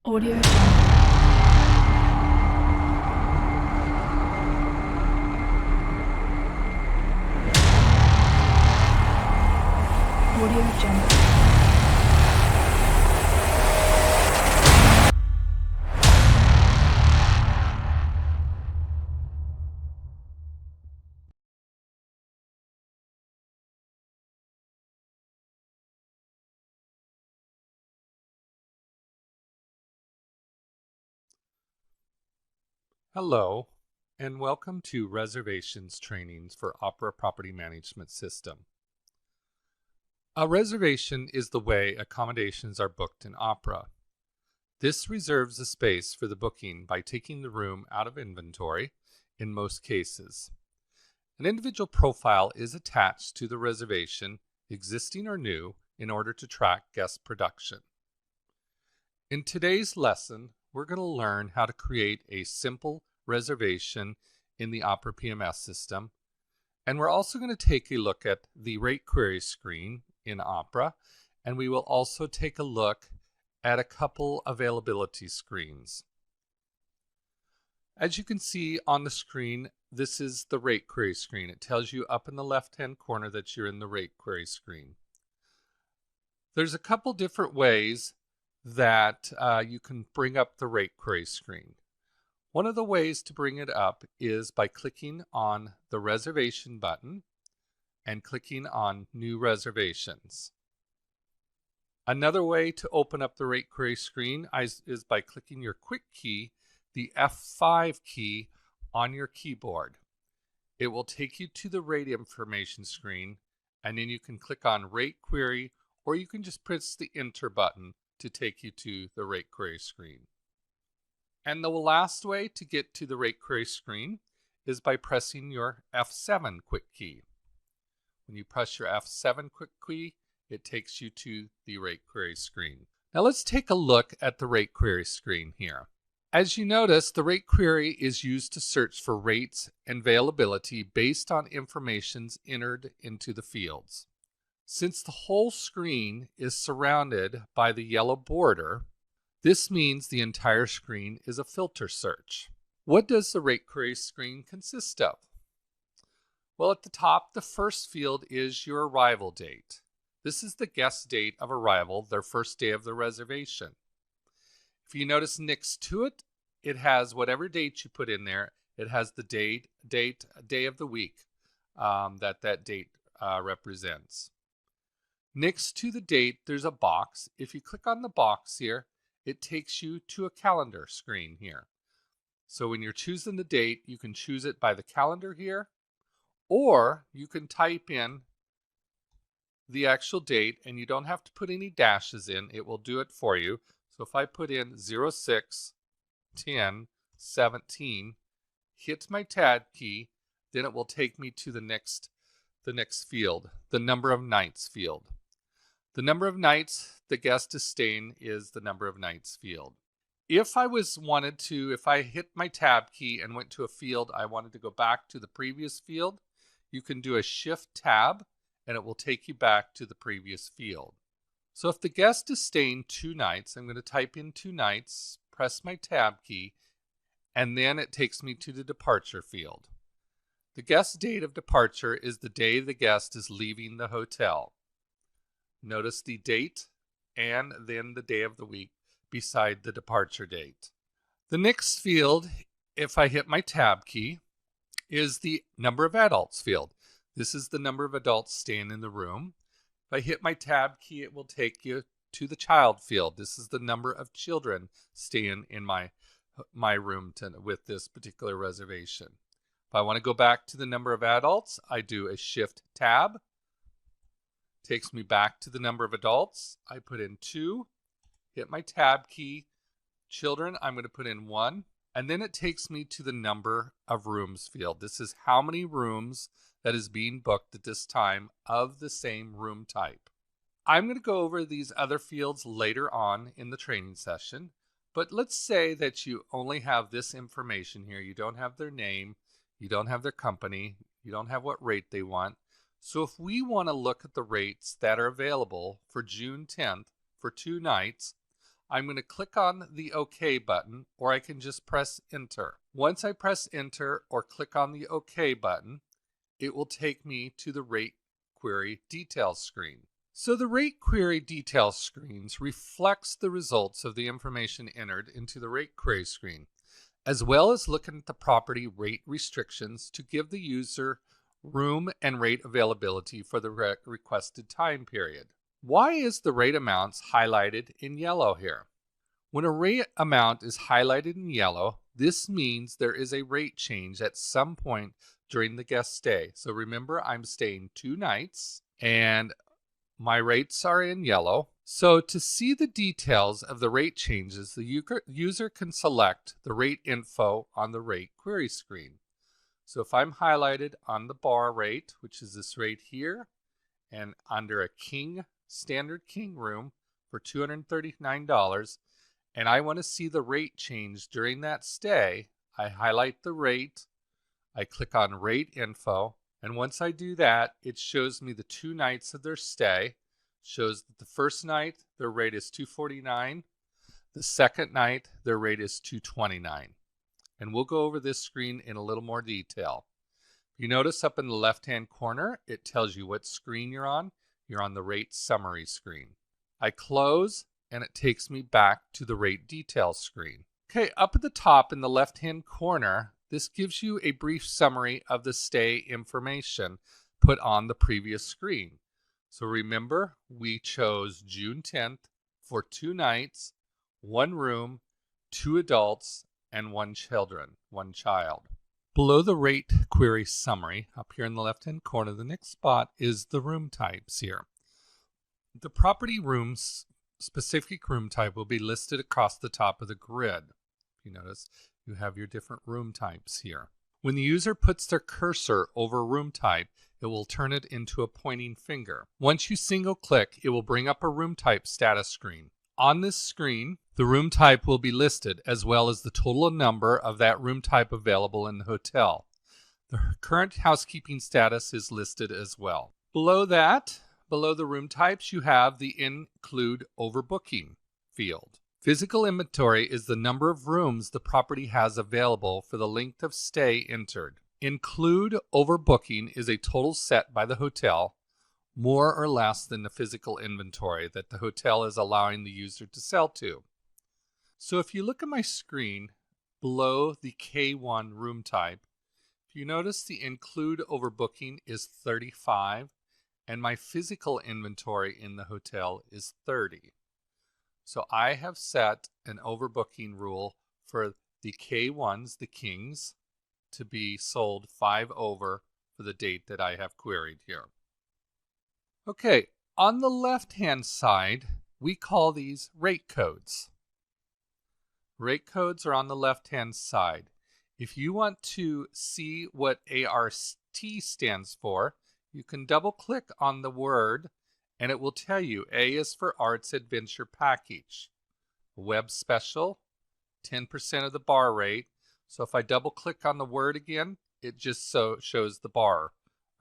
Audio Jungle. Hello, and welcome to Reservations Trainings for Opera Property Management System. A reservation is the way accommodations are booked in Opera. This reserves a space for the booking by taking the room out of inventory in most cases. An individual profile is attached to the reservation, existing or new, in order to track guest production. In today's lesson, we're going to learn how to create a simple reservation in the Opera PMS system. And we're also going to take a look at the rate query screen in Opera. And we will also take a look at a couple availability screens. As you can see on the screen, this is the rate query screen. It tells you up in the left-hand corner that you're in the rate query screen. There's a couple different ways that you can bring up the rate query screen. One of the ways to bring it up is by clicking on the reservation button and clicking on new reservations. Another way to open up the rate query screen is by clicking your quick key, the F5 key on your keyboard. It will take you to the rate information screen, and then you can click on rate query, or you can just press the enter button to take you to the rate query screen. And the last way to get to the rate query screen is by pressing your F7 quick key. When you press your F7 quick key, it takes you to the rate query screen. Now let's take a look at the rate query screen here. As you notice, the rate query is used to search for rates and availability based on information entered into the fields. Since the whole screen is surrounded by the yellow border, this means the entire screen is a filter search. What does the rate query screen consist of? Well, at the top, the first field is your arrival date. This is the guest date of arrival, their first day of the reservation. If you notice next to it, it has whatever date you put in there. It has the day of the week that date represents. Next to the date, there's a box. If you click on the box here, it takes you to a calendar screen here. So when you're choosing the date, you can choose it by the calendar here, or you can type in the actual date, and you don't have to put any dashes in. It will do it for you. So if I put in 06/10/17, hit my tab key, then it will take me to the next field, the number of nights field. The number of nights the guest is staying is the number of nights field. If I hit my tab key and went to a field, I wanted to go back to the previous field, you can do a shift tab and it will take you back to the previous field. So if the guest is staying 2 nights, I'm going to type in 2 nights, press my tab key, and then it takes me to the departure field. The guest date of departure is the day the guest is leaving the hotel. Notice the date and then the day of the week beside the departure date. The next field, if I hit my tab key, is the number of adults field. This is the number of adults staying in the room. If I hit my tab key, it will take you to the child field. This is the number of children staying in my room with this particular reservation. If I want to go back to the number of adults, I do a shift tab. Takes me back to the number of adults. I put in 2, hit my tab key. Children, I'm going to put in 1. And then it takes me to the number of rooms field. This is how many rooms that is being booked at this time of the same room type. I'm going to go over these other fields later on in the training session. But let's say that you only have this information here. You don't have their name. You don't have their company. You don't have what rate they want. So if we want to look at the rates that are available for June 10th for 2 nights, I'm going to click on the OK button, or I can just press Enter. Once I press Enter or click on the OK button, it will take me to the Rate Query Details screen. So the Rate Query Details screens reflects the results of the information entered into the Rate Query screen, as well as looking at the property rate restrictions to give the user room and rate availability for the requested time period. Why is the rate amounts highlighted in yellow here? When a rate amount is highlighted in yellow, this means there is a rate change at some point during the guest stay. So remember, I'm staying 2 nights and my rates are in yellow. So to see the details of the rate changes, the user can select the rate info on the rate query screen. So if I'm highlighted on the bar rate, which is this rate here, and under a standard king room for $239, and I want to see the rate change during that stay, I highlight the rate, I click on rate info, and once I do that, it shows me the 2 nights of their stay. Shows that the first night their rate is $249, the second night their rate is $229. And we'll go over this screen in a little more detail. You notice up in the left-hand corner, it tells you what screen you're on. You're on the rate summary screen. I close and it takes me back to the rate details screen. Okay, up at the top in the left-hand corner, this gives you a brief summary of the stay information put on the previous screen. So remember, we chose June 10th for 2 nights, 1 room, 2 adults, and 1 child. Below the rate query summary, up here in the left-hand corner, the next spot is the room types here. The property room's specific room type will be listed across the top of the grid. You notice you have your different room types here. When the user puts their cursor over room type, it will turn it into a pointing finger. Once you single click, it will bring up a room type status screen. On this screen, the room type will be listed, as well as the total number of that room type available in the hotel. The current housekeeping status is listed as well. Below that, below the room types, you have the Include Overbooking field. Physical inventory is the number of rooms the property has available for the length of stay entered. Include Overbooking is a total set by the hotel, more or less than the physical inventory that the hotel is allowing the user to sell to. So if you look at my screen below the K1 room type, if you notice the Include Overbooking is 35 and my physical inventory in the hotel is 30. So I have set an overbooking rule for the K1s, the kings, to be sold 5 over for the date that I have queried here. Okay, on the left-hand side, we call these rate codes. Rate codes are on the left-hand side. If you want to see what ART stands for, you can double-click on the word and it will tell you A is for Arts Adventure Package. Web Special, 10% of the bar rate. So if I double-click on the word again, it just shows the bar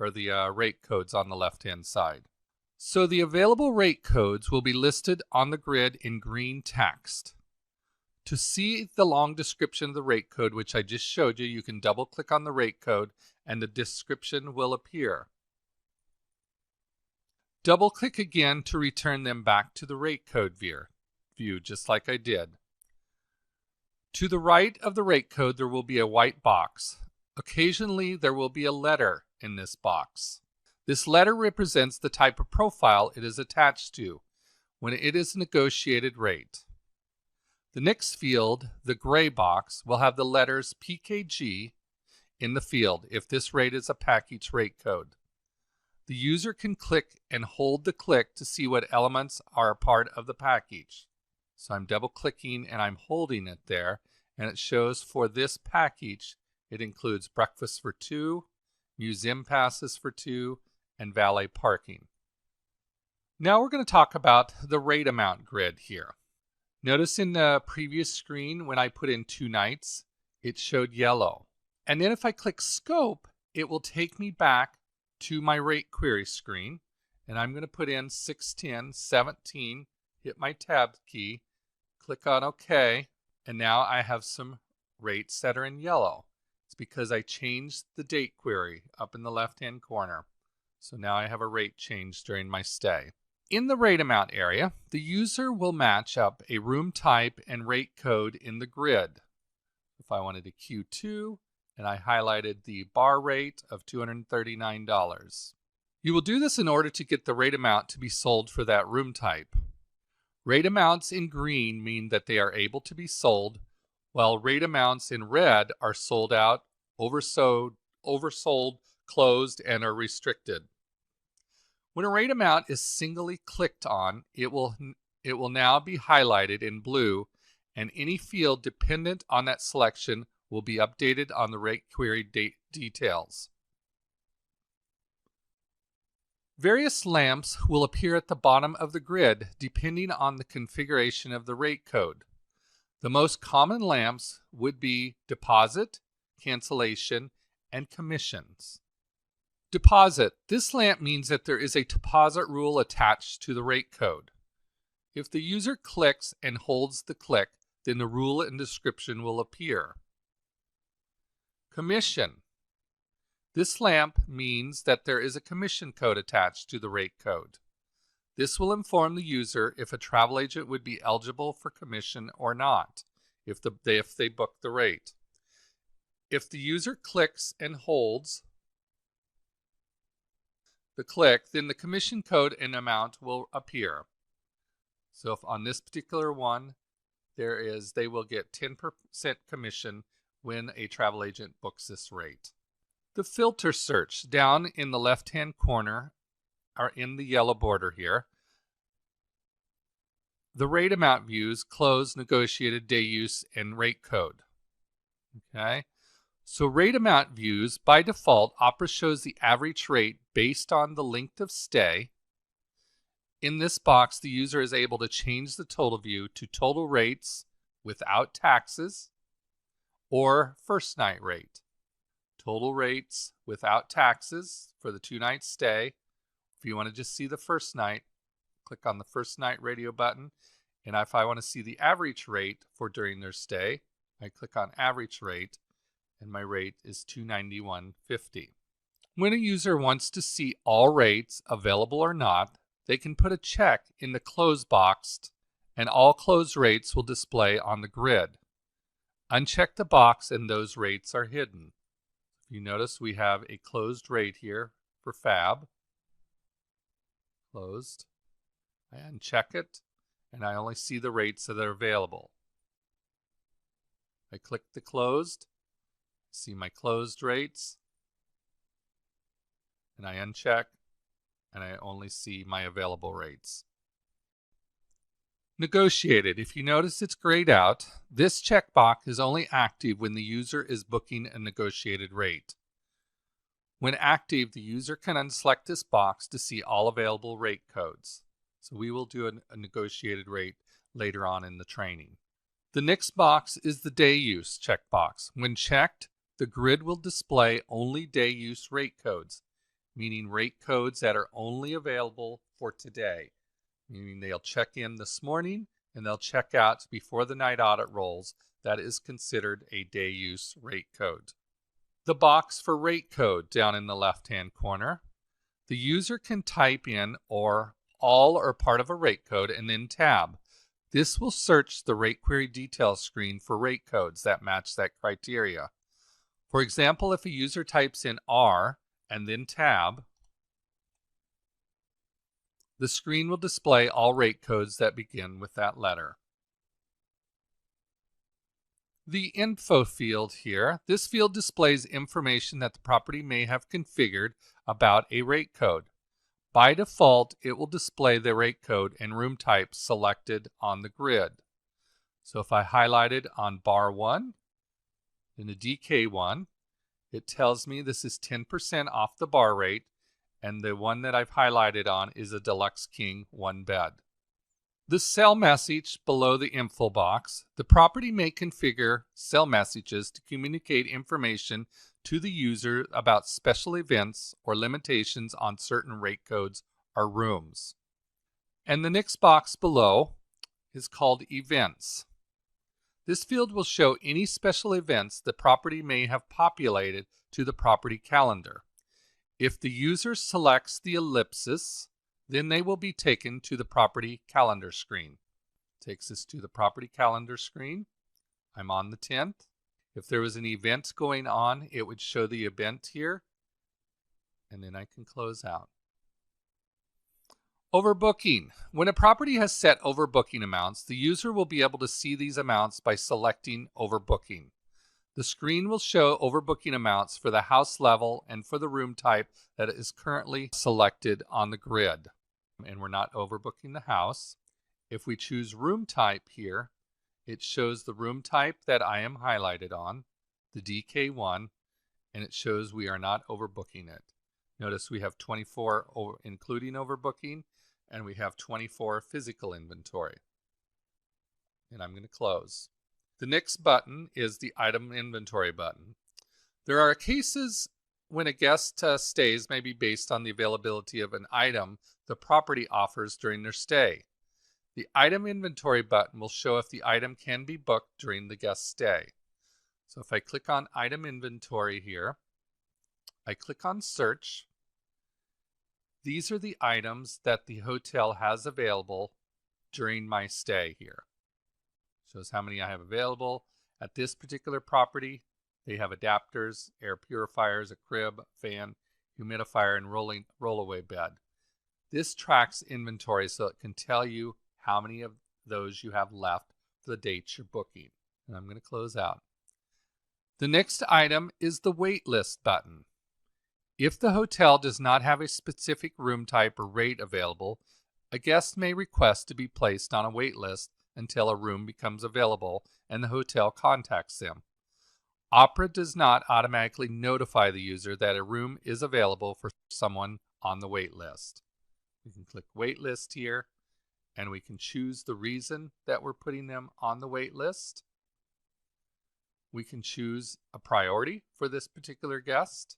or the rate codes on the left-hand side. So the available rate codes will be listed on the grid in green text. To see the long description of the rate code, which I just showed you, you can double-click on the rate code and the description will appear. Double-click again to return them back to the rate code view, just like I did. To the right of the rate code, there will be a white box. Occasionally, there will be a letter in this box. This letter represents the type of profile it is attached to when it is a negotiated rate. The next field, the gray box, will have the letters PKG in the field if this rate is a package rate code. The user can click and hold the click to see what elements are a part of the package. So I'm double clicking and I'm holding it there, and it shows for this package it includes breakfast for 2, museum passes for 2, and valet parking. Now we're going to talk about the rate amount grid here. Notice in the previous screen when I put in 2 nights, it showed yellow. And then if I click scope, it will take me back to my rate query screen, and I'm going to put in 610, 17, hit my tab key, click on OK, and now I have some rates that are in yellow. It's because I changed the date query up in the left-hand corner. So now I have a rate change during my stay. In the rate amount area, the user will match up a room type and rate code in the grid. If I wanted a Q2 and I highlighted the bar rate of $239. You will do this in order to get the rate amount to be sold for that room type. Rate amounts in green mean that they are able to be sold, while rate amounts in red are sold out, oversold, closed, and are restricted. When a rate amount is singly clicked on, it will now be highlighted in blue, and any field dependent on that selection will be updated on the rate query details. Various lamps will appear at the bottom of the grid depending on the configuration of the rate code. The most common lamps would be deposit, cancellation, and commissions. Deposit. This lamp means that there is a deposit rule attached to the rate code. If the user clicks and holds the click, then the rule and description will appear. Commission. This lamp means that there is a commission code attached to the rate code. This will inform the user if a travel agent would be eligible for commission or not, if they book the rate. If the user clicks and holds the click, then the commission code and amount will appear. So if on this particular one, they will get 10% commission when a travel agent books this rate. The filter search down in the left-hand corner are in the yellow border here. The rate amount views, closed, negotiated, day use, and rate code. Okay. So rate amount views, by default, Opera shows the average rate based on the length of stay. In this box, the user is able to change the total view to total rates without taxes or first night rate. Total rates without taxes for the 2-night stay. If you want to just see the first night, click on the first night radio button. And if I want to see the average rate for during their stay, I click on average rate, and my rate is $291.50. When a user wants to see all rates, available or not, they can put a check in the close box, and all closed rates will display on the grid. Uncheck the box and those rates are hidden. If you notice, we have a closed rate here for Fab. Closed. I uncheck it, and I only see the rates that are available. I click the closed, see my closed rates, and I uncheck, and I only see my available rates. Negotiated. If you notice it's grayed out, this checkbox is only active when the user is booking a negotiated rate. When active, the user can unselect this box to see all available rate codes. So we will do a negotiated rate later on in the training. The next box is the day use checkbox. When checked, the grid will display only day use rate codes, meaning rate codes that are only available for today. Meaning they'll check in this morning and they'll check out before the night audit rolls. That is considered a day use rate code. The box for rate code down in the left-hand corner. The user can type in all or part of a rate code and then tab. This will search the rate query details screen for rate codes that match that criteria. For example, if a user types in R and then tab, the screen will display all rate codes that begin with that letter. The info field here, this field displays information that the property may have configured about a rate code. By default, it will display the rate code and room type selected on the grid. So if I highlighted on bar 1, in the DK1, it tells me this is 10% off the bar rate, and the one that I've highlighted on is a Deluxe King 1 bed. The cell message below the info box, the property may configure cell messages to communicate information to the user about special events or limitations on certain rate codes or rooms. And the next box below is called Events. This field will show any special events the property may have populated to the property calendar. If the user selects the ellipsis, then they will be taken to the property calendar screen. Takes us to the property calendar screen. I'm on the 10th. If there was an event going on, it would show the event here, and then I can close out. Overbooking. When a property has set overbooking amounts, the user will be able to see these amounts by selecting Overbooking. The screen will show overbooking amounts for the house level and for the room type that is currently selected on the grid. And we're not overbooking the house. If we choose room type here, it shows the room type that I am highlighted on, the DK1, and it shows we are not overbooking it. Notice we have 24 including overbooking, and we have 24 physical inventory. And I'm going to close. The next button is the item inventory button. There are cases when a guest stays may be based on the availability of an item the property offers during their stay. The item inventory button will show if the item can be booked during the guest stay. So if I click on item inventory here, I click on search. These are the items that the hotel has available during my stay here. Shows how many I have available. At this particular property, they have adapters, air purifiers, a crib, fan, humidifier, and rollaway bed. This tracks inventory so it can tell you how many of those you have left for the dates you're booking. And I'm going to close out. The next item is the wait list button. If the hotel does not have a specific room type or rate available, a guest may request to be placed on a wait list until a room becomes available and the hotel contacts them. Opera does not automatically notify the user that a room is available for someone on the wait list. We can click wait list here, and we can choose the reason that we're putting them on the wait list. We can choose a priority for this particular guest,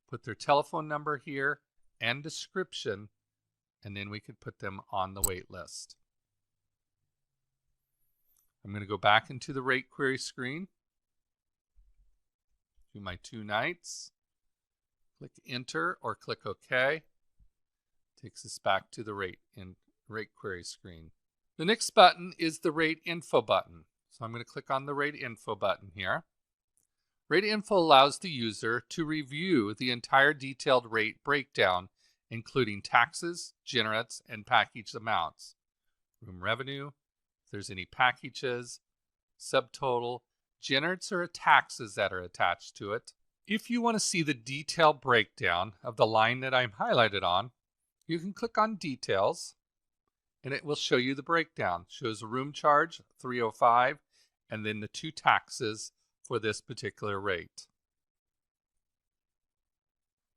put their telephone number here and description, and then we could put them on the wait list. I'm going to go back into the rate query screen, do my 2 nights, click enter or click OK. Takes us back to the rate query screen. The next button is the rate info button. So I'm going to click on the rate info button here. Rate info allows the user to review the entire detailed rate breakdown, including taxes, generates, and package amounts, room revenue, if there's any packages, subtotal, generates or taxes that are attached to it. If you want to see the detailed breakdown of the line that I'm highlighted on, you can click on details and it will show you the breakdown. It shows the room charge, $305, and then the 2 taxes for this particular rate.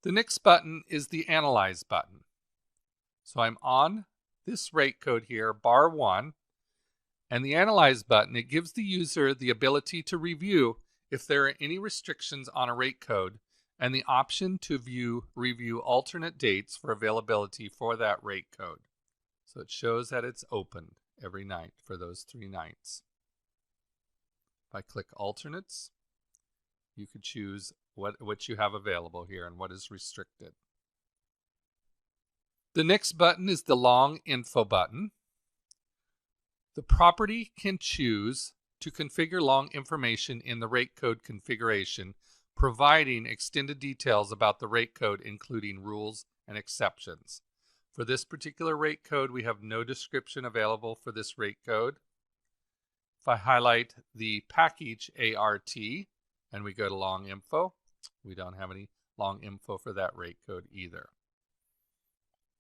The next button is the Analyze button. So I'm on this rate code here, bar 1, and the Analyze button, it gives the user the ability to review if there are any restrictions on a rate code and the option to review alternate dates for availability for that rate code. So it shows that it's opened every night for those 3 nights. If I click alternates, you could choose what you have available here and what is restricted. The next button is the long info button. The property can choose to configure long information in the rate code configuration, providing extended details about the rate code, including rules and exceptions. For this particular rate code, we have no description available for this rate code. If I highlight the package ART and we go to long info, we don't have any long info for that rate code either.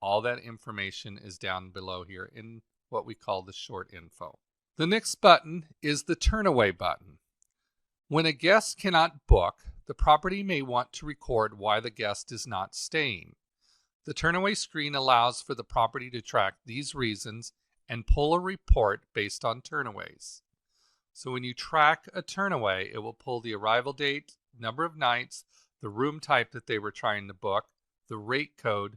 All that information is down below here in what we call the short info. The next button is the turnaway button. When a guest cannot book, the property may want to record why the guest is not staying. The turnaway screen allows for the property to track these reasons and pull a report based on turnaways. So when you track a turnaway, it will pull the arrival date, number of nights, the room type that they were trying to book, the rate code,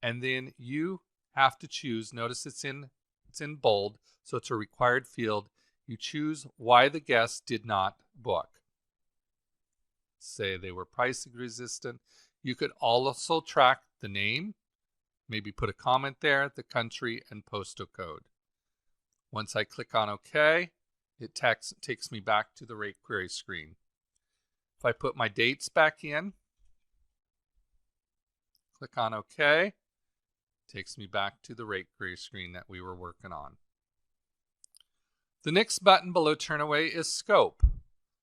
and then you have to choose, notice it's in bold, so it's a required field. You choose why the guest did not book. Say they were price resistant. You could also track the name, maybe put a comment there, the country, and postal code. Once I click on OK, it takes me back to the rate query screen. If I put my dates back in, click on OK, it takes me back to the rate query screen that we were working on. The next button below Turnaway is Scope.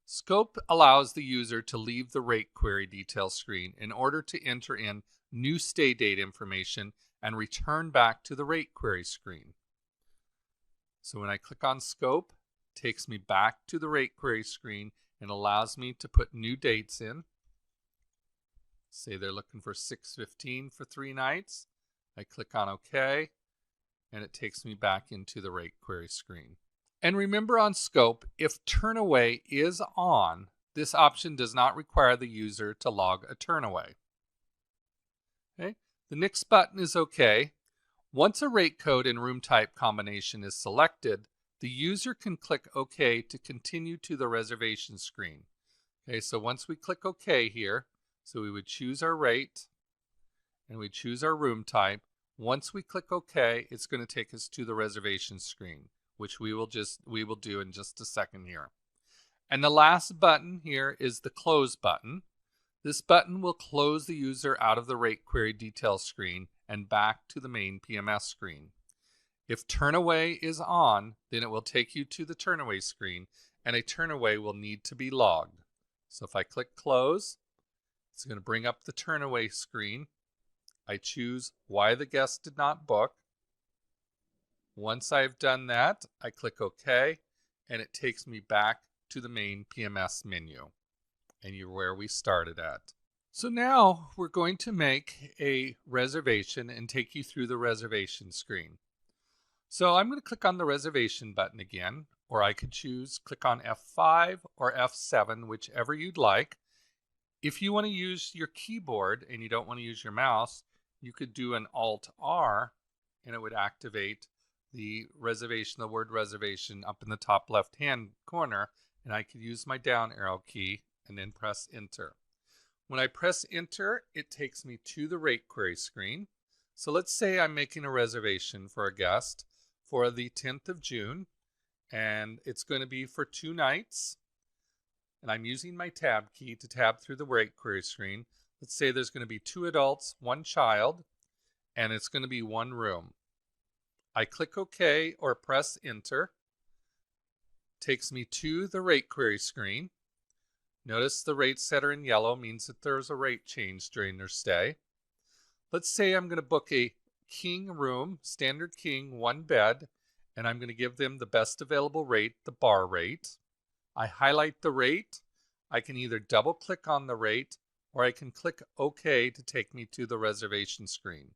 Scope allows the user to leave the rate query detail screen in order to enter in new stay date information and return back to the rate query screen. So when I click on Scope, it takes me back to the rate query screen and allows me to put new dates in. Say they're looking for 6/15 for 3 nights. I click on OK, and it takes me back into the rate query screen. And remember on Scope, if Turnaway is on, this option does not require the user to log a Turnaway. Okay. The next button is OK. Once a rate code and room type combination is selected, the user can click OK to continue to the reservation screen. Okay, so once we click OK here, so we would choose our rate and we choose our room type. Once we click OK, it's going to take us to the reservation screen, which we will do in just a second here. And the last button here is the Close button. This button will close the user out of the rate query details screen and back to the main PMS screen. If Turnaway is on, then it will take you to the Turnaway screen, and a Turnaway will need to be logged. So if I click Close, it's going to bring up the Turnaway screen. I choose why the guest did not book. Once I've done that, I click OK, and it takes me back to the main PMS menu, and you're where we started at. So now we're going to make a reservation and take you through the reservation screen. So I'm going to click on the reservation button again, or I could click on F5 or F7, whichever you'd like. If you want to use your keyboard and you don't want to use your mouse, you could do an Alt-R, and it would activate the word reservation up in the top left-hand corner, and I could use my down arrow key and then press Enter. When I press Enter, it takes me to the rate query screen. So let's say I'm making a reservation for a guest for the 10th of June, and it's going to be for 2 nights. And I'm using my tab key to tab through the rate query screen. Let's say there's going to be 2 adults, 1 child, and it's going to be 1 room. I click OK or press Enter. Takes me to the rate query screen. Notice the rates that are in yellow means that there's a rate change during their stay. Let's say I'm going to book a king room, standard king, 1 bed, and I'm going to give them the best available rate, the bar rate. I highlight the rate. I can either double click on the rate or I can click OK to take me to the reservation screen.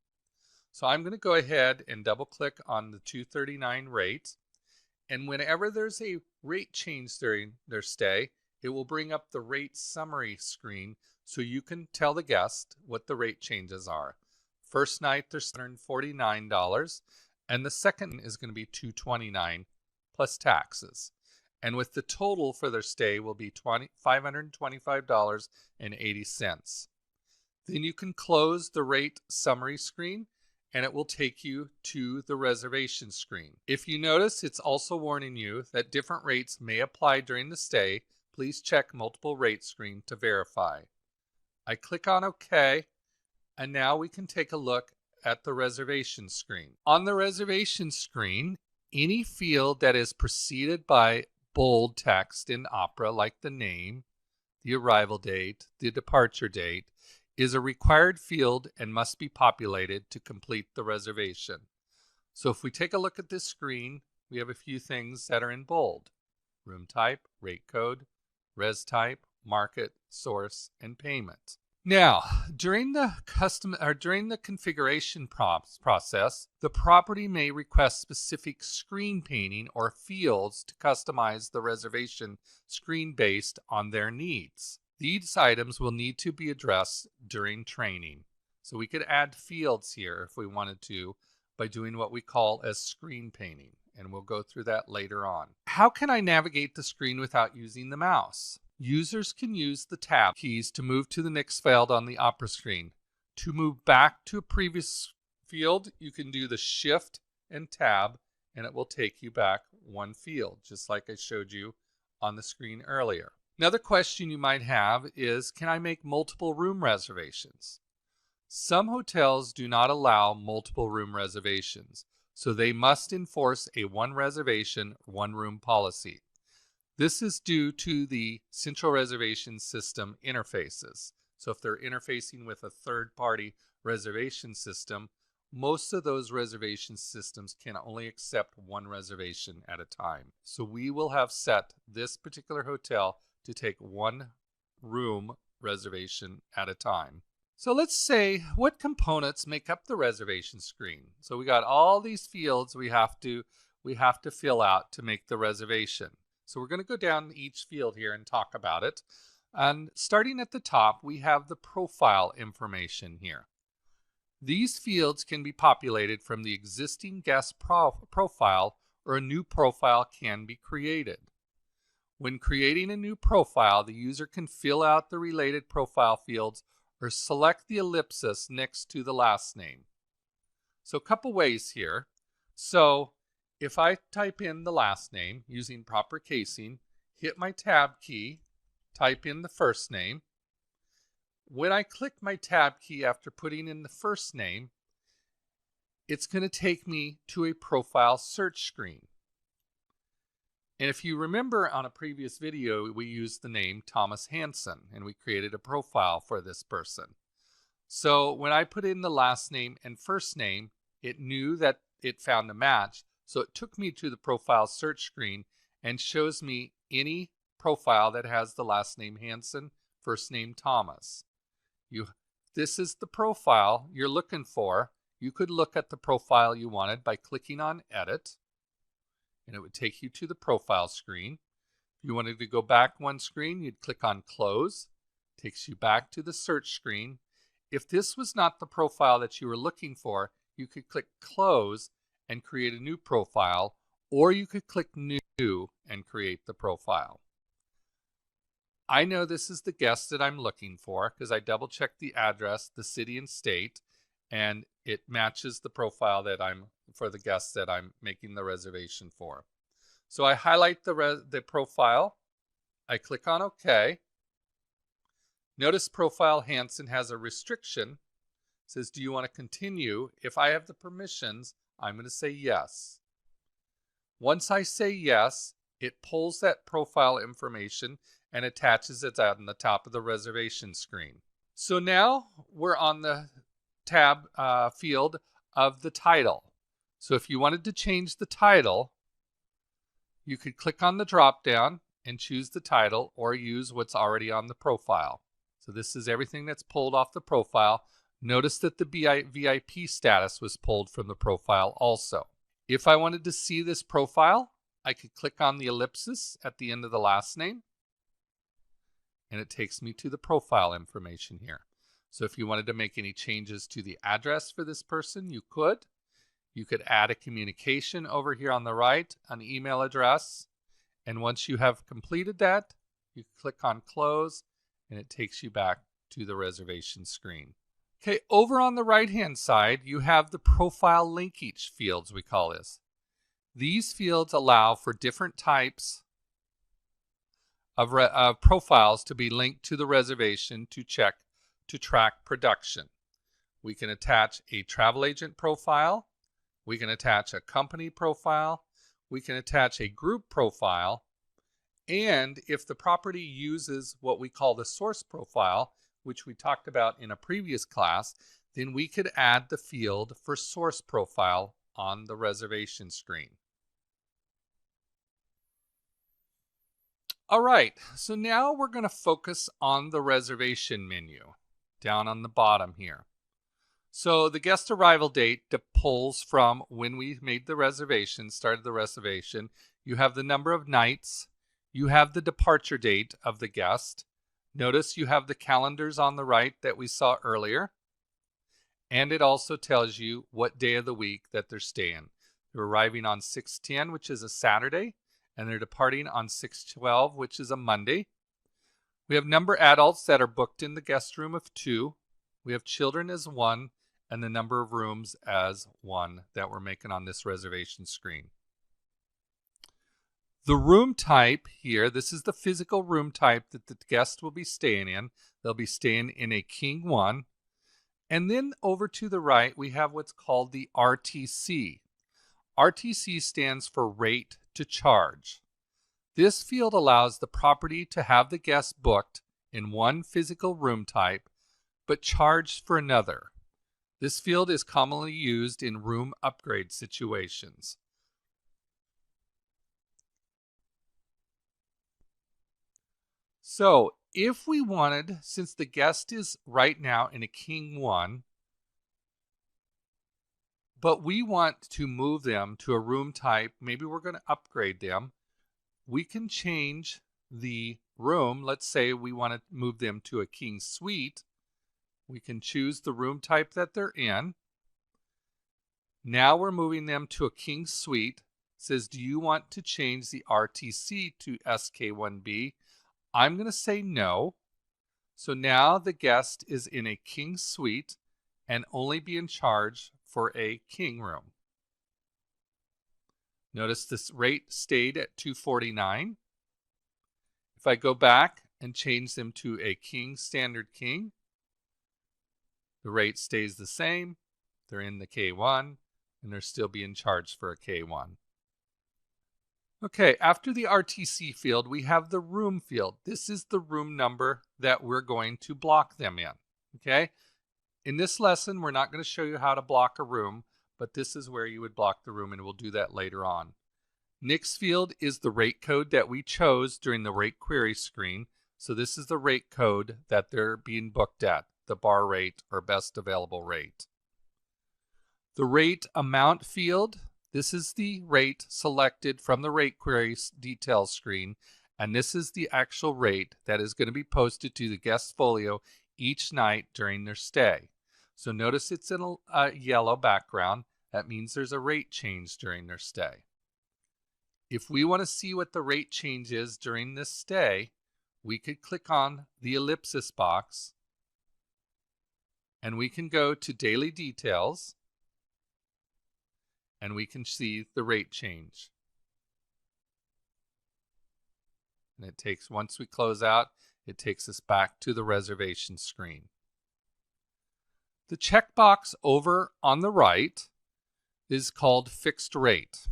So I'm going to go ahead and double click on the $239 rate. And whenever there's a rate change during their stay, it will bring up the rate summary screen so you can tell the guest what the rate changes are. First night, they're $149, and the second is going to be $229 plus taxes. And with the total for their stay will be $525.80. Then you can close the rate summary screen, and it will take you to the reservation screen. If you notice, it's also warning you that different rates may apply during the stay. Please check multiple rate screen to verify. I click on OK, and now we can take a look at the reservation screen. On the reservation screen, any field that is preceded by bold text in Opera, like the name, the arrival date, the departure date, is a required field and must be populated to complete the reservation. So if we take a look at this screen, we have a few things that are in bold: room type, rate code, res type, market, source, and payment. Now, during the configuration process, the property may request specific screen painting or fields to customize the reservation screen based on their needs. These items will need to be addressed during training. So we could add fields here if we wanted to by doing what we call as screen painting. and we'll go through that later on. How can I navigate the screen without using the mouse? Users can use the tab keys to move to the next field on the Opera screen. To move back to a previous field, you can do the Shift and Tab, and it will take you back one field, just like I showed you on the screen earlier. Another question you might have is, can I make multiple room reservations? Some hotels do not allow multiple room reservations, so they must enforce a one reservation, one room policy. This is due to the central reservation system interfaces. So if they're interfacing with a third-party reservation system, most of those reservation systems can only accept one reservation at a time. So we will have set this particular hotel to take one room reservation at a time. So let's say, what components make up the reservation screen? So we got all these fields we have to fill out to make the reservation. So we're going to go down each field here and talk about it. And starting at the top, we have the profile information here. These fields can be populated from the existing guest profile, or a new profile can be created. When creating a new profile, the user can fill out the related profile fields or select the ellipsis next to the last name. So a couple ways here. So if I type in the last name using proper casing, hit my tab key, type in the first name. When I click my tab key after putting in the first name, it's going to take me to a profile search screen. And if you remember on a previous video, we used the name Thomas Hansen and we created a profile for this person. So when I put in the last name and first name, it knew that it found a match. So it took me to the profile search screen and shows me any profile that has the last name Hansen, first name Thomas. This is the profile you're looking for. You could look at the profile you wanted by clicking on Edit, and it would take you to the profile screen. If you wanted to go back one screen, you'd click on Close. It takes you back to the search screen. If this was not the profile that you were looking for, you could click Close and create a new profile, or you could click New and create the profile. I know this is the guest that I'm looking for because I double-checked the address, the city and state, and it matches the profile that for the guest that I'm making the reservation for. So I highlight the profile. I click on OK. Notice profile Hansen has a restriction. It says, do you want to continue? If I have the permissions, I'm going to say yes. Once I say yes, it pulls that profile information and attaches it on the top of the reservation screen. So now we're on the tab field of the title. So if you wanted to change the title, you could click on the drop down and choose the title or use what's already on the profile. So this is everything that's pulled off the profile. Notice that the VIP status was pulled from the profile also. If I wanted to see this profile, I could click on the ellipsis at the end of the last name, and it takes me to the profile information here. So if you wanted to make any changes to the address for this person, you could. You could add a communication over here on the right, an email address, and once you have completed that, you click on Close, and it takes you back to the reservation screen. Okay, over on the right-hand side, you have the profile linkage fields, we call this. These fields allow for different types of profiles to be linked to the reservation to track production. We can attach a travel agent profile. We can attach a company profile. We can attach a group profile. And if the property uses what we call the source profile, which we talked about in a previous class, then we could add the field for source profile on the reservation screen. All right, so now we're going to focus on the reservation menu down on the bottom here. So the guest arrival date pulls from when we made the reservation, started the reservation. You have the number of nights. You have the departure date of the guest. Notice you have the calendars on the right that we saw earlier. And it also tells you what day of the week that they're staying. They're arriving on 6/10, which is a Saturday, and they're departing on 6/12, which is a Monday. We have number adults that are booked in the guest room of 2. We have children as 1, and the number of rooms as 1 that we're making on this reservation screen. The room type here, this is the physical room type that the guest will be staying in. They'll be staying in a King 1. And then over to the right, we have what's called the RTC. RTC stands for rate to charge. This field allows the property to have the guest booked in one physical room type, but charged for another. This field is commonly used in room upgrade situations. So if we wanted, since the guest is right now in a King 1, but we want to move them to a room type, maybe we're going to upgrade them, we can change the room. Let's say we want to move them to a King Suite. We can choose the room type that they're in. Now we're moving them to a King Suite. It says, do you want to change the RTC to SK1B? I'm going to say no. So now the guest is in a King Suite and only being charged for a King room. Notice this rate stayed at $249. If I go back and change them to a King Standard King, the rate stays the same. They're in the K1 and they're still being charged for a K1. Okay, after the RTC field, we have the room field. This is the room number that we're going to block them in. Okay, in this lesson, we're not going to show you how to block a room, but this is where you would block the room, and we'll do that later on. Next field is the rate code that we chose during the rate query screen. So this is the rate code that they're being booked at, the bar rate or best available rate. The rate amount field, this is the rate selected from the rate query details screen, and this is the actual rate that is going to be posted to the guest folio each night during their stay. So notice it's in a yellow background. That means there's a rate change during their stay. If we want to see what the rate change is during this stay, we could click on the ellipsis box and we can go to Daily Details and we can see the rate change. And it takes, once we close out, it takes us back to the reservation screen. The checkbox over on the right is called Fixed Rate.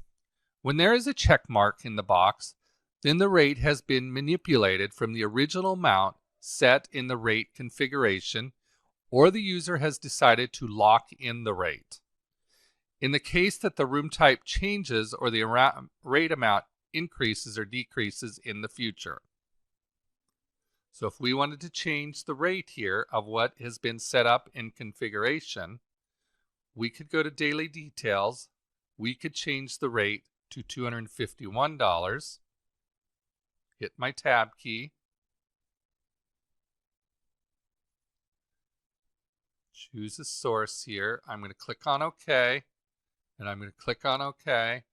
When there is a check mark in the box, then the rate has been manipulated from the original amount set in the rate configuration, or the user has decided to lock in the rate. In the case that the room type changes or the rate amount increases or decreases in the future. So if we wanted to change the rate here of what has been set up in configuration, we could go to Daily Details. We could change the rate to $251. Hit my tab key. Choose a source here. I'm going to click on OK. And I'm going to click on OK.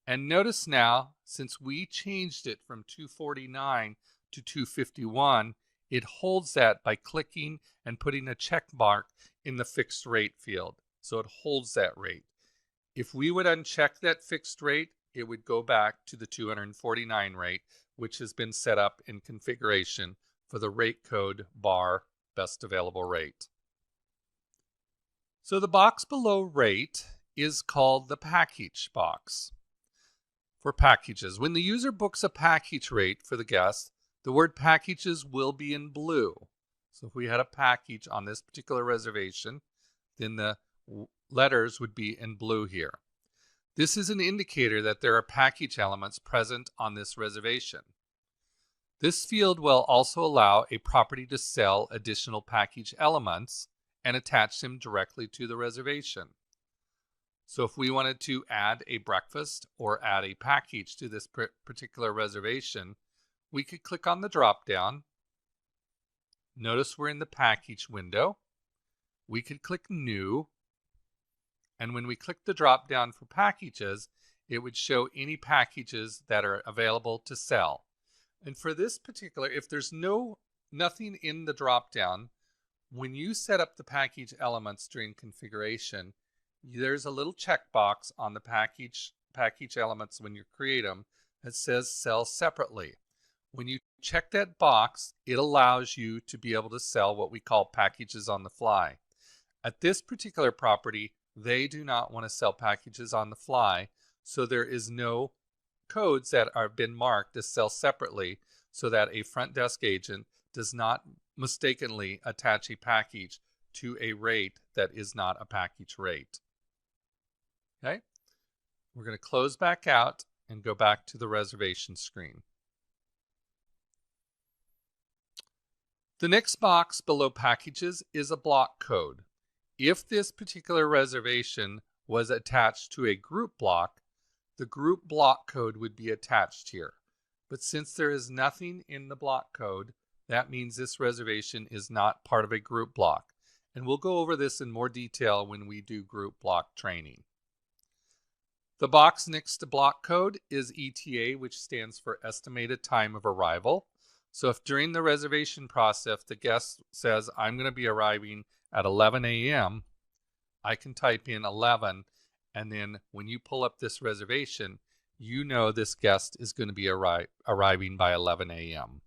And notice now, since we changed it from $249 to $251, it holds that by clicking and putting a check mark in the fixed rate field. So it holds that rate. If we would uncheck that fixed rate, it would go back to the $249 rate, which has been set up in configuration for the rate code bar best available rate. So the box below rate is called the package box. For packages, when the user books a package rate for the guest, the word packages will be in blue. So if we had a package on this particular reservation, then the letters would be in blue here. This is an indicator that there are package elements present on this reservation. This field will also allow a property to sell additional package elements and attach them directly to the reservation. So if we wanted to add a breakfast or add a package to this particular reservation, we could click on the drop down. Notice we're in the package window. We could click New, And when we click the drop down for packages, it would show any packages that are available to sell. And for this particular, if there's nothing in the drop down, when you set up the package elements during configuration, there's a little checkbox on the package elements when you create them that says sell separately. When you check that box, it allows you to be able to sell what we call packages on the fly. At this particular property, they do not want to sell packages on the fly, so there is no codes that are been marked as sell separately so that a front desk agent does not mistakenly attach a package to a rate that is not a package rate. Okay, we're going to close back out and go back to the reservation screen. The next box below packages is a block code. If this particular reservation was attached to a group block, the group block code would be attached here. But since there is nothing in the block code, that means this reservation is not part of a group block. And we'll go over this in more detail when we do group block training. The box next to block code is ETA, which stands for estimated time of arrival. So if during the reservation process the guest says, I'm going to be arriving at 11 a.m., I can type in 11, and then when you pull up this reservation, you know this guest is going to be arriving by 11 a.m.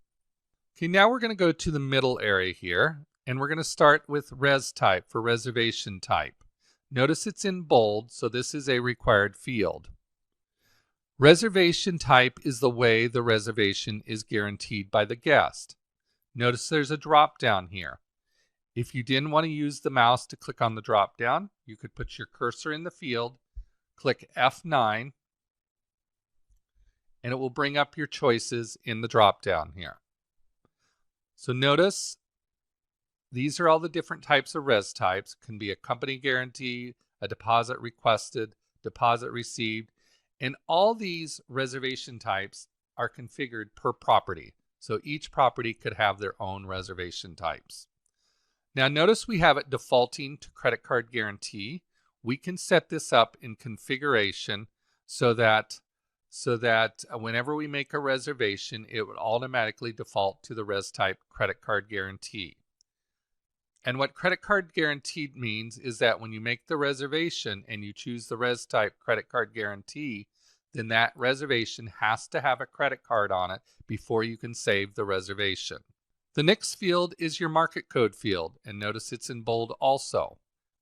Okay, now we're going to go to the middle area here, and we're going to start with Res Type for Reservation Type. Notice it's in bold, so this is a required field. Reservation type is the way the reservation is guaranteed by the guest. Notice there's a drop down here. If you didn't want to use the mouse to click on the drop down, you could put your cursor in the field, click F9, and it will bring up your choices in the drop down here. So notice these are all the different types of res types. It can be a company guarantee, a deposit requested, deposit received, and all these reservation types are configured per property. So each property could have their own reservation types. Now notice we have it defaulting to credit card guarantee. We can set this up in configuration so that whenever we make a reservation, it would automatically default to the res type credit card guarantee. And what credit card guaranteed means is that when you make the reservation and you choose the res type credit card guarantee, then that reservation has to have a credit card on it before you can save the reservation. The next field is your market code field, and notice it's in bold also.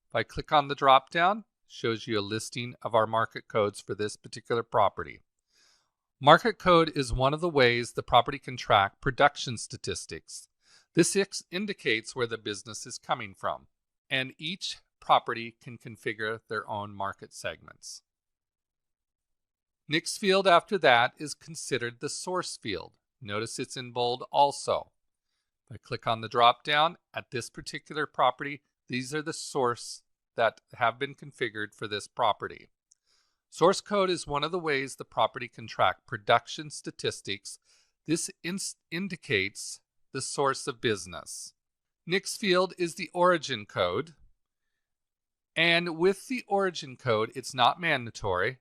If I click on the drop down, it shows you a listing of our market codes for this particular property. Market code is one of the ways the property can track production statistics. This indicates where the business is coming from, and each property can configure their own market segments. Next field after that is considered the source field. Notice it's in bold also. If I click on the drop down at this particular property, these are the source that have been configured for this property. Source code is one of the ways the property can track production statistics. This indicates the source of business. Next field is the origin code. And with the origin code, it's not mandatory.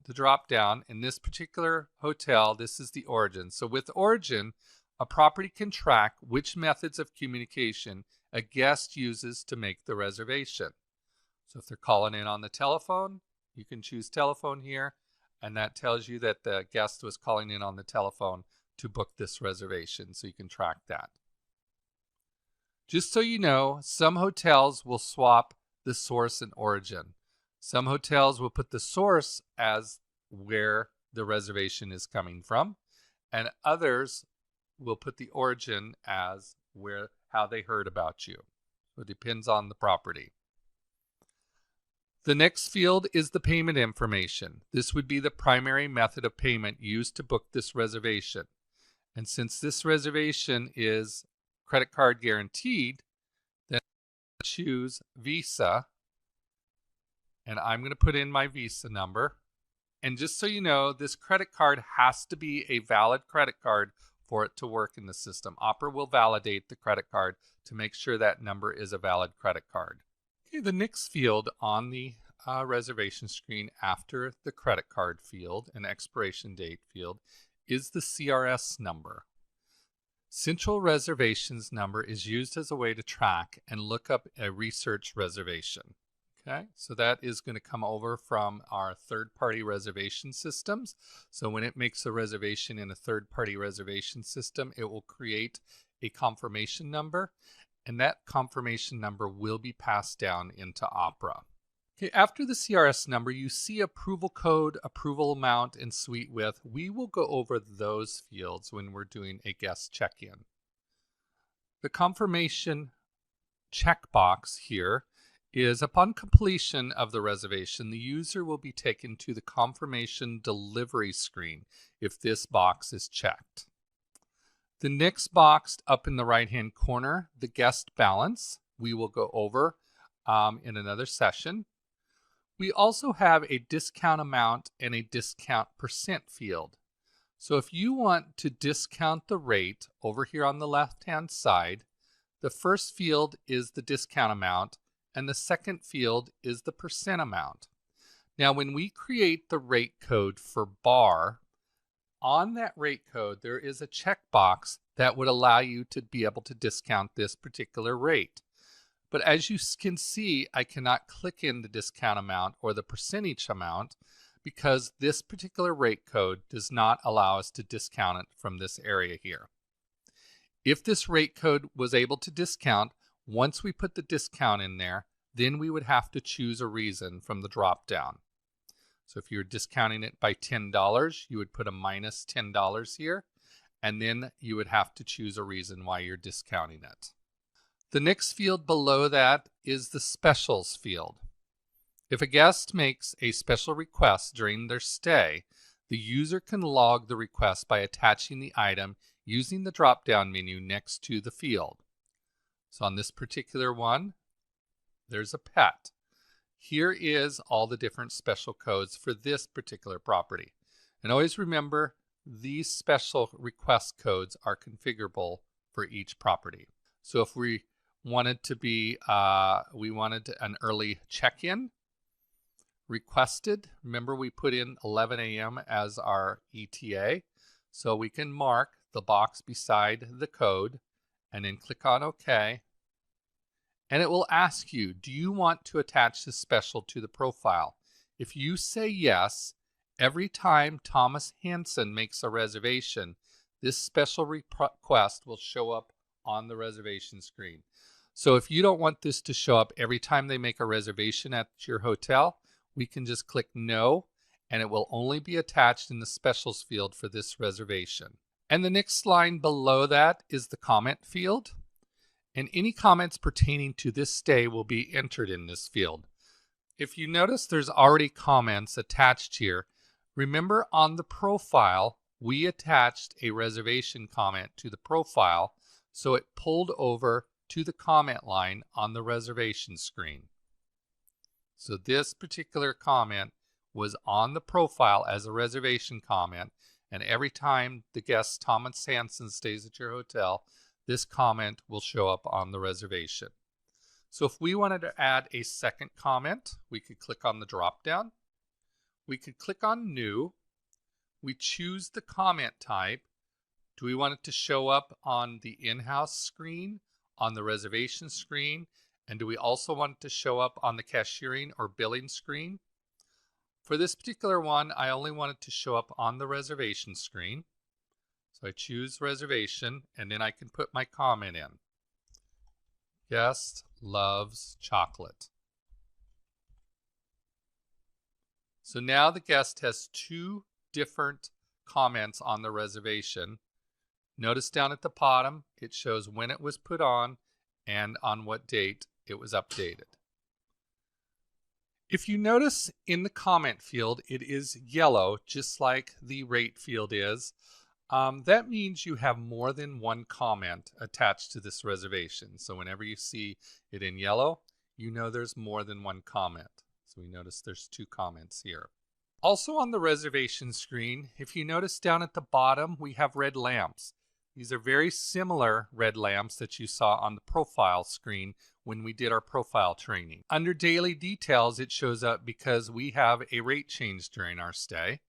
The drop down in this particular hotel, this is the origin. So with origin, a property can track which methods of communication a guest uses to make the reservation. So if they're calling in on the telephone, you can choose telephone here, and that tells you that the guest was calling in on the telephone to book this reservation, so you can track that. Just so you know, some hotels will swap the source and origin. Some hotels will put the source as where the reservation is coming from, and others will put the origin as how they heard about you. So it depends on the property. The next field is the payment information. This would be the primary method of payment used to book this reservation. And since this reservation is credit card guaranteed, then I choose Visa, and I'm going to put in my Visa number. And just so you know, this credit card has to be a valid credit card for it to work in the system. Opera will validate the credit card to make sure that number is a valid credit card. Okay, the next field on the reservation screen after the credit card field and expiration date field is the CRS number. Central Reservations Number is used as a way to track and look up a research reservation. Okay, so that is going to come over from our third-party reservation systems. So when it makes a reservation in a third-party reservation system, it will create a confirmation number, and that confirmation number will be passed down into Opera. Okay, after the CRS number, you see approval code, approval amount, and suite width. We will go over those fields when we're doing a guest check-in. The confirmation checkbox here is upon completion of the reservation, the user will be taken to the confirmation delivery screen if this box is checked. The next box up in the right-hand corner, the guest balance, we will go over in another session. We also have a discount amount and a discount percent field. So if you want to discount the rate over here on the left-hand side, the first field is the discount amount and the second field is the percent amount. Now when we create the rate code for bar, on that rate code there is a checkbox that would allow you to be able to discount this particular rate. But as you can see, I cannot click in the discount amount or the percentage amount because this particular rate code does not allow us to discount it from this area here. If this rate code was able to discount, once we put the discount in there, then we would have to choose a reason from the drop down. So if you're discounting it by $10, you would put a minus $10 here, and then you would have to choose a reason why you're discounting it. The next field below that is the specials field. If a guest makes a special request during their stay, the user can log the request by attaching the item using the drop-down menu next to the field. So on this particular one, there's a pet. Here is all the different special codes for this particular property. And always remember, these special request codes are configurable for each property. So if we wanted to be, we wanted an early check-in requested. Remember we put in 11 a.m. as our ETA. So we can mark the box beside the code and then click on OK. And it will ask you, do you want to attach this special to the profile? If you say yes, every time Thomas Hansen makes a reservation, this special request will show up on the reservation screen. So if you don't want this to show up every time they make a reservation at your hotel, we can just click no, and it will only be attached in the specials field for this reservation. And the next line below that is the comment field. And any comments pertaining to this stay will be entered in this field. If you notice there's already comments attached here, remember on the profile, we attached a reservation comment to the profile, so it pulled over to the comment line on the reservation screen. So this particular comment was on the profile as a reservation comment, and every time the guest Thomas Hansen stays at your hotel, this comment will show up on the reservation. So if we wanted to add a second comment, we could click on the drop down. We could click on New. We choose the comment type. Do we want it to show up on the in-house screen, on the reservation screen, and do we also want it to show up on the cashiering or billing screen? For this particular one, I only want it to show up on the reservation screen. So I choose reservation, and then I can put my comment in. Guest loves chocolate. So now the guest has two different comments on the reservation. Notice down at the bottom, it shows when it was put on and on what date it was updated. If you notice in the comment field, it is yellow, just like the rate field is. That means you have more than one comment attached to this reservation. So whenever you see it in yellow, you know there's more than one comment. So we notice there's two comments here. Also on the reservation screen, if you notice down at the bottom, we have red lamps. These are very similar red lamps that you saw on the profile screen when we did our profile training. Under daily details, it shows up because we have a rate change during our stay.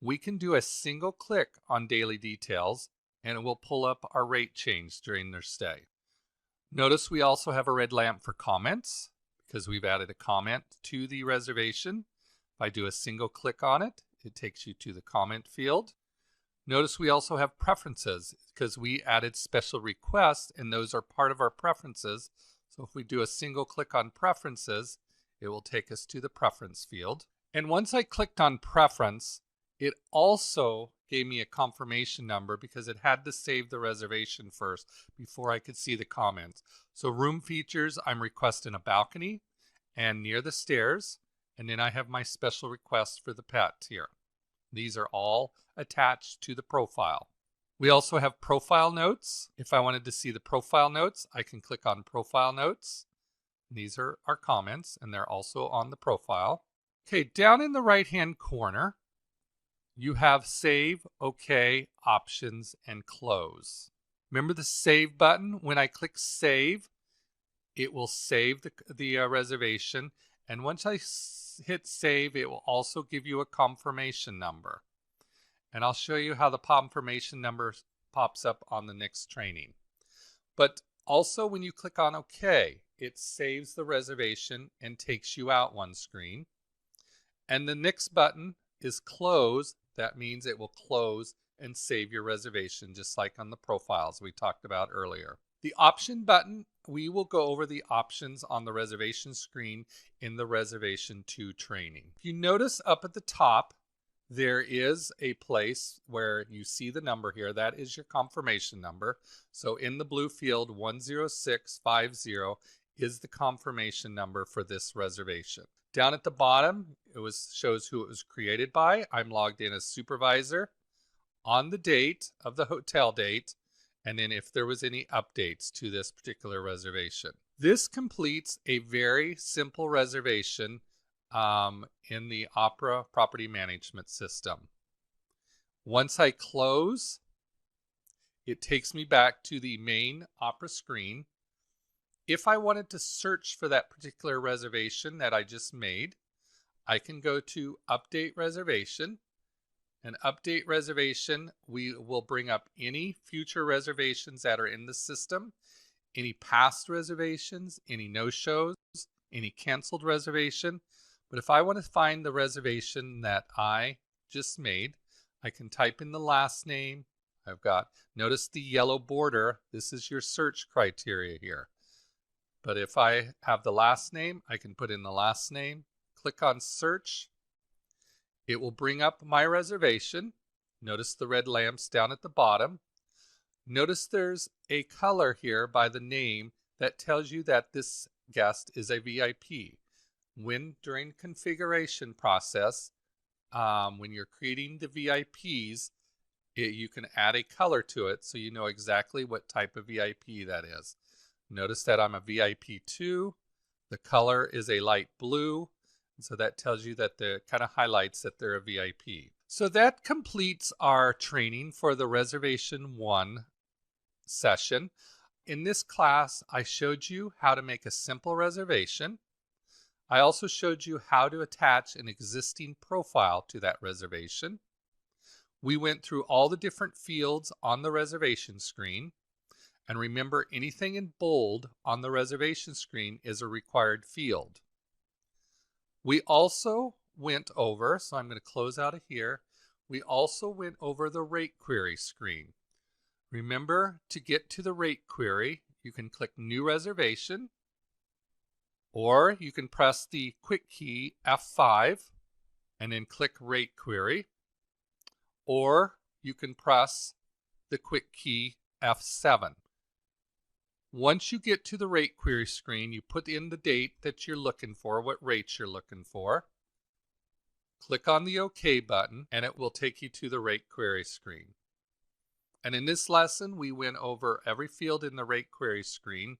We can do a single click on daily details and it will pull up our rate change during their stay. Notice we also have a red lamp for comments because we've added a comment to the reservation. If I do a single click on it, it takes you to the comment field. Notice we also have preferences because we added special requests and those are part of our preferences. So if we do a single click on preferences, it will take us to the preference field. And once I clicked on preference, it also gave me a confirmation number because it had to save the reservation first before I could see the comments. So room features, I'm requesting a balcony and near the stairs. And then I have my special request for the pet here. These are all attached to the profile. We also have profile notes. If I wanted to see the profile notes, I can click on profile notes. These are our comments and they're also on the profile. Okay, down in the right-hand corner, you have save, okay, options, and close. Remember the save button? When I click save, it will save the reservation. And once I hit save, it will also give you a confirmation number. And I'll show you how the confirmation number pops up on the next training. But also when you click on OK, it saves the reservation and takes you out one screen. And the next button is close. That means it will close and save your reservation, just like on the profiles we talked about earlier. The option button, we will go over the options on the reservation screen in the Reservation 2 training. If you notice up at the top, there is a place where you see the number here. That is your confirmation number. So in the blue field, 10650 is the confirmation number for this reservation. Down at the bottom, it shows who it was created by. I'm logged in as supervisor on the date of the hotel date, and then if there was any updates to this particular reservation. This completes a very simple reservation in the Opera property management system. Once I close, it takes me back to the main Opera screen. If I wanted to search for that particular reservation that I just made, I can go to Update Reservation. And Update Reservation, we will bring up any future reservations that are in the system, any past reservations, any no-shows, any canceled reservation. But if I want to find the reservation that I just made, I can type in the last name. Notice the yellow border. This is your search criteria here. But if I have the last name, I can put in the last name, click on search. It will bring up my reservation. Notice the red lamps down at the bottom. Notice there's a color here by the name that tells you that this guest is a VIP. During configuration process, when you're creating the VIPs, you can add a color to it so you know exactly what type of VIP that is. Notice that I'm a VIP 2. The color is a light blue. So that tells you that kind of highlights that they're a VIP. So that completes our training for the Reservation 1 session. In this class, I showed you how to make a simple reservation. I also showed you how to attach an existing profile to that reservation. We went through all the different fields on the reservation screen. And remember, anything in bold on the reservation screen is a required field. We also went over, so I'm going to close out of here. We also went over the rate query screen. Remember, to get to the rate query, you can click New Reservation, or you can press the quick key F5 and then click Rate Query, or you can press the quick key F7. Once you get to the rate query screen, you put in the date that you're looking for, what rates you're looking for. Click on the OK button, and it will take you to the rate query screen. And in this lesson, we went over every field in the rate query screen.